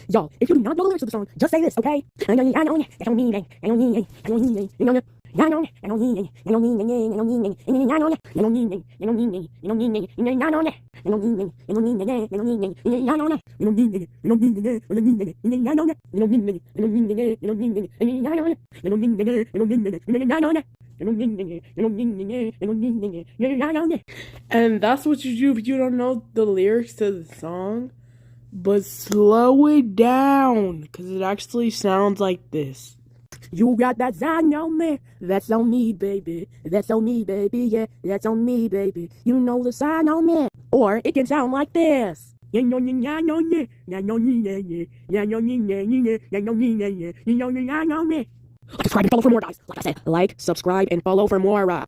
Y'all, if you do not know the lyrics of the song, just say this, okay? And that's what you do if you don't know the lyrics to the song. But slow it down, because it actually sounds like this. You got that sign on me, that's on me, baby. That's on me, baby, yeah, that's on me, baby. You know the sign on me. Or it can sound like this. Subscribe and follow for more, guys. Like I said, like, subscribe, and follow for more.